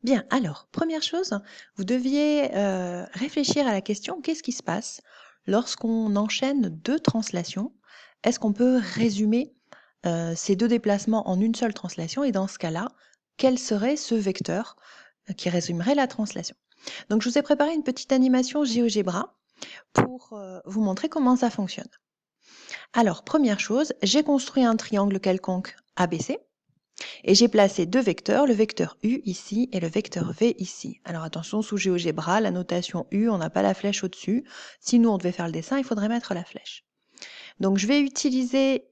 Bien, alors, première chose, vous deviez réfléchir à la question, qu'est-ce qui se passe lorsqu'on enchaîne deux translations? Est-ce qu'on peut résumer ces deux déplacements en une seule translation? Et dans ce cas-là, quel serait ce vecteur qui résumerait la translation? Donc, je vous ai préparé une petite animation GeoGebra pour vous montrer comment ça fonctionne. Alors, première chose, j'ai construit un triangle quelconque ABC. Et j'ai placé deux vecteurs, le vecteur U ici et le vecteur V ici. Alors attention, sous GeoGebra, la notation U, on n'a pas la flèche au-dessus. Si nous, on devait faire le dessin, il faudrait mettre la flèche. Donc je vais utiliser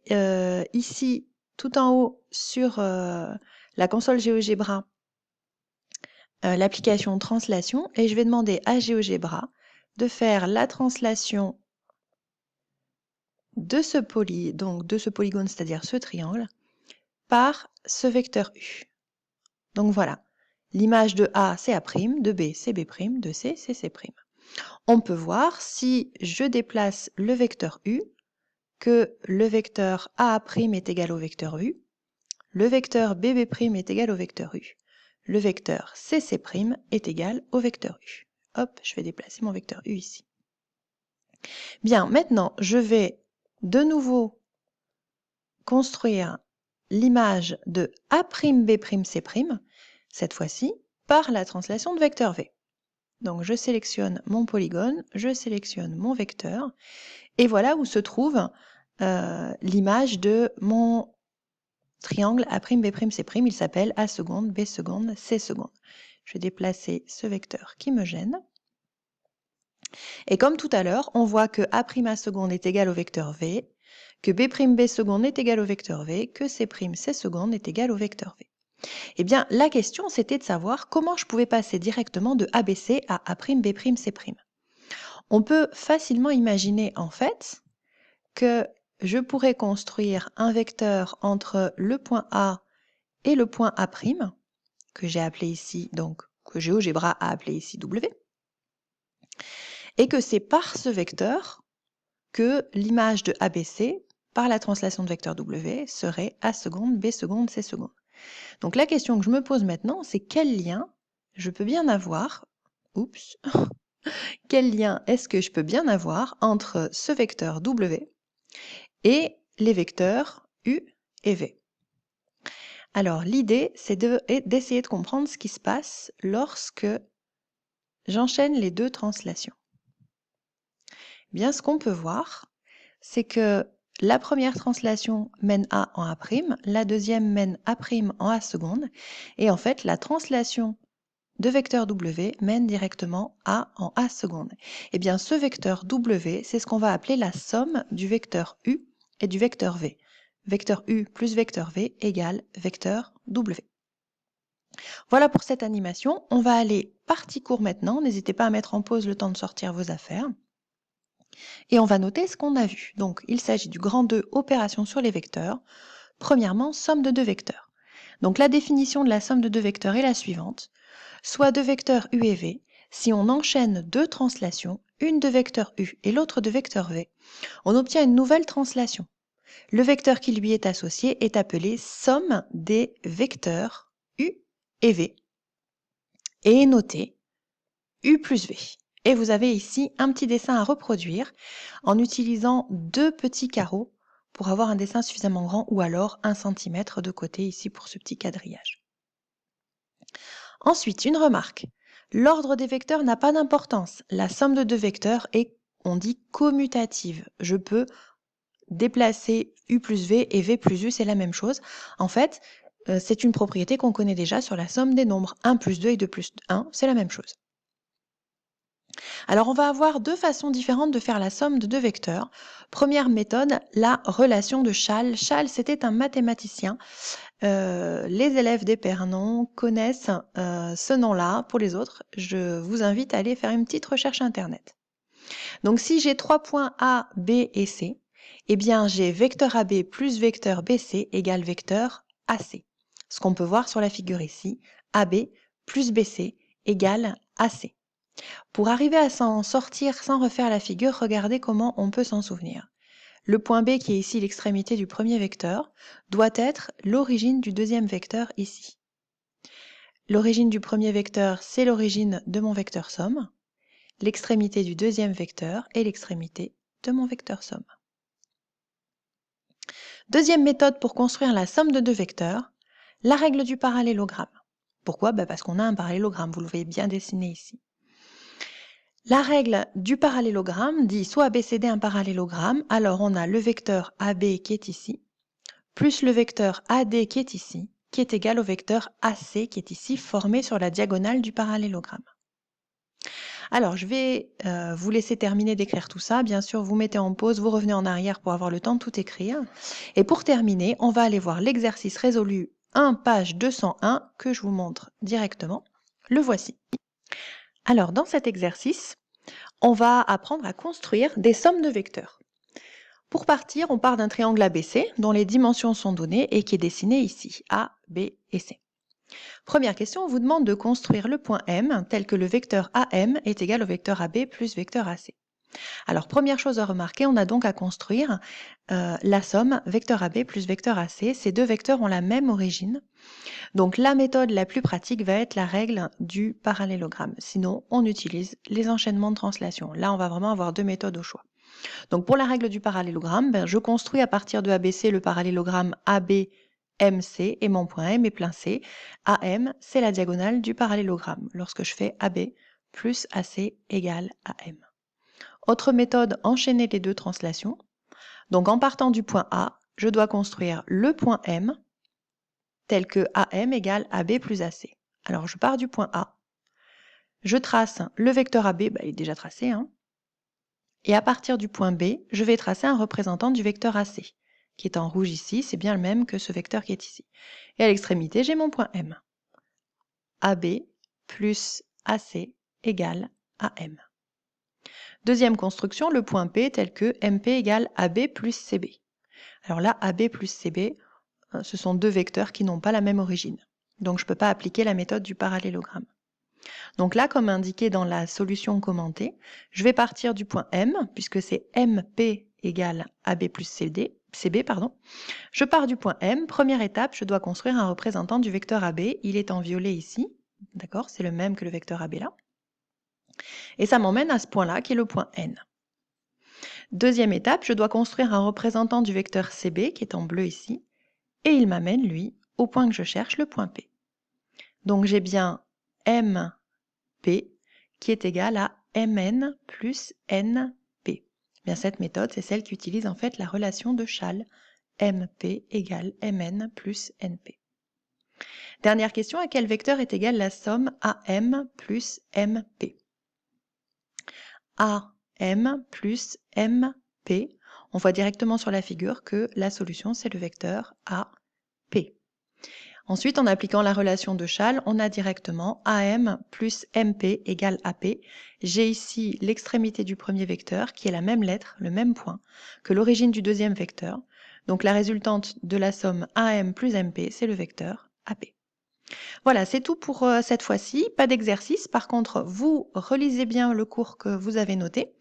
ici, tout en haut, sur la console GeoGebra, l'application translation, et je vais demander à GeoGebra de faire la translation de ce polygone, c'est-à-dire ce triangle, par ce vecteur U. Donc voilà, l'image de A, c'est A', de B, c'est B', de C, c'est C'. On peut voir, si je déplace le vecteur U, que le vecteur A' est égal au vecteur U, le vecteur BB' est égal au vecteur U, le vecteur CC' est égal au vecteur U. Hop, je vais déplacer mon vecteur U ici. Bien, maintenant, je vais de nouveau construire l'image de A'B'C', cette fois-ci, par la translation de vecteur V. Donc je sélectionne mon polygone, je sélectionne mon vecteur, et voilà où se trouve l'image de mon triangle A'B'C'. Il s'appelle A seconde, B seconde, C seconde. Je vais déplacer ce vecteur qui me gêne. Et comme tout à l'heure, on voit que A' seconde est égal au vecteur V, que B' seconde est égal au vecteur V, que C' seconde est égal au vecteur V. Eh bien, la question, c'était de savoir comment je pouvais passer directement de ABC à A'B'C'. On peut facilement imaginer, en fait, que je pourrais construire un vecteur entre le point A et le point A', que j'ai appelé ici, donc, que GeoGebra a appelé ici W, et que c'est par ce vecteur que l'image de ABC, par la translation de vecteur W, serait A seconde, B seconde, C seconde. Donc la question que je me pose maintenant, c'est quel lien je peux bien avoir, quel lien est-ce que je peux bien avoir entre ce vecteur W et les vecteurs U et V? Alors l'idée, c'est d'essayer de comprendre ce qui se passe lorsque j'enchaîne les deux translations. Bien, ce qu'on peut voir, c'est que la première translation mène A en A', la deuxième mène A' en A seconde, et en fait, la translation de vecteur W mène directement A en A seconde. Eh bien, ce vecteur W, c'est ce qu'on va appeler la somme du vecteur U et du vecteur V. Vecteur U plus vecteur V égale vecteur W. Voilà pour cette animation. On va aller partie court maintenant. N'hésitez pas à mettre en pause le temps de sortir vos affaires. Et on va noter ce qu'on a vu. Donc, il s'agit du grand 2, opération sur les vecteurs. Premièrement, somme de deux vecteurs. Donc, la définition de la somme de deux vecteurs est la suivante. Soit deux vecteurs U et V, si on enchaîne deux translations, une de vecteur U et l'autre de vecteur V, on obtient une nouvelle translation. Le vecteur qui lui est associé est appelé somme des vecteurs U et V et est noté U plus V. Et vous avez ici un petit dessin à reproduire en utilisant deux petits carreaux pour avoir un dessin suffisamment grand, ou alors 1 cm de côté ici pour ce petit quadrillage. Ensuite, une remarque. L'ordre des vecteurs n'a pas d'importance. La somme de deux vecteurs est, on dit, commutative. Je peux déplacer U plus V et V plus U, c'est la même chose. En fait, c'est une propriété qu'on connaît déjà sur la somme des nombres. 1 plus 2 et 2 plus 1, c'est la même chose. Alors on va avoir deux façons différentes de faire la somme de deux vecteurs. Première méthode, la relation de Chasles. Chasles, c'était un mathématicien. Les élèves d'Épernon connaissent ce nom-là. Pour les autres, je vous invite à aller faire une petite recherche Internet. Donc si j'ai trois points A, B et C, eh bien j'ai vecteur AB plus vecteur BC égale vecteur AC. Ce qu'on peut voir sur la figure ici, AB plus BC égale AC. Pour arriver à s'en sortir sans refaire la figure, regardez comment on peut s'en souvenir. Le point B, qui est ici l'extrémité du premier vecteur, doit être l'origine du deuxième vecteur ici. L'origine du premier vecteur, c'est l'origine de mon vecteur somme. L'extrémité du deuxième vecteur est l'extrémité de mon vecteur somme. Deuxième méthode pour construire la somme de deux vecteurs, la règle du parallélogramme. Pourquoi? Parce qu'on a un parallélogramme, vous le voyez bien dessiné ici. La règle du parallélogramme dit soit ABCD un parallélogramme, alors on a le vecteur AB qui est ici, plus le vecteur AD qui est ici, qui est égal au vecteur AC qui est ici, formé sur la diagonale du parallélogramme. Alors, je vais vous laisser terminer d'écrire tout ça. Bien sûr, vous mettez en pause, vous revenez en arrière pour avoir le temps de tout écrire. Et pour terminer, on va aller voir l'exercice résolu 1, page 201, que je vous montre directement. Le voici. Alors, dans cet exercice, on va apprendre à construire des sommes de vecteurs. Pour partir, on part d'un triangle ABC dont les dimensions sont données et qui est dessiné ici, A, B et C. Première question, on vous demande de construire le point M tel que le vecteur AM est égal au vecteur AB plus vecteur AC. Alors, première chose à remarquer, on a donc à construire la somme vecteur AB plus vecteur AC. Ces deux vecteurs ont la même origine. Donc, la méthode la plus pratique va être la règle du parallélogramme. Sinon, on utilise les enchaînements de translation. Là, on va vraiment avoir deux méthodes au choix. Donc, pour la règle du parallélogramme, je construis à partir de ABC le parallélogramme AB MC et mon point M est plein C. AM, c'est la diagonale du parallélogramme lorsque je fais AB plus AC égale AM. Autre méthode, enchaîner les deux translations. Donc en partant du point A, je dois construire le point M tel que AM égale AB plus AC. Alors je pars du point A, je trace le vecteur AB, il est déjà tracé, et à partir du point B, je vais tracer un représentant du vecteur AC, qui est en rouge ici, c'est bien le même que ce vecteur qui est ici. Et à l'extrémité, j'ai mon point M. AB plus AC égale AM. Deuxième construction, le point P tel que MP égale AB plus CB. Alors là, AB plus CB, ce sont deux vecteurs qui n'ont pas la même origine. Donc je ne peux pas appliquer la méthode du parallélogramme. Donc là, comme indiqué dans la solution commentée, je vais partir du point M, puisque c'est MP égale AB plus CB. Je pars du point M. Première étape, je dois construire un représentant du vecteur AB. Il est en violet ici. D'accord? C'est le même que le vecteur AB là. Et ça m'emmène à ce point-là, qui est le point N. Deuxième étape, je dois construire un représentant du vecteur CB, qui est en bleu ici. Et il m'amène, lui, au point que je cherche, le point P. Donc j'ai bien MP qui est égal à Mn plus NP. Bien, cette méthode, c'est celle qui utilise en fait la relation de Chasles. MP égale Mn plus NP. Dernière question, à quel vecteur est égale la somme AM plus MP? AM plus MP, on voit directement sur la figure que la solution, c'est le vecteur AP. Ensuite, en appliquant la relation de Chasles, on a directement AM plus MP égale AP. J'ai ici l'extrémité du premier vecteur qui est la même lettre, le même point, que l'origine du deuxième vecteur. Donc la résultante de la somme AM plus MP, c'est le vecteur AP. Voilà, c'est tout pour cette fois-ci. Pas d'exercice. Par contre, vous relisez bien le cours que vous avez noté.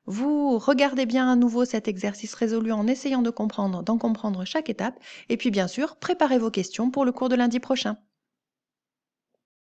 Vous regardez bien à nouveau cet exercice résolu en essayant d'en comprendre chaque étape. Et puis bien sûr, préparez vos questions pour le cours de lundi prochain.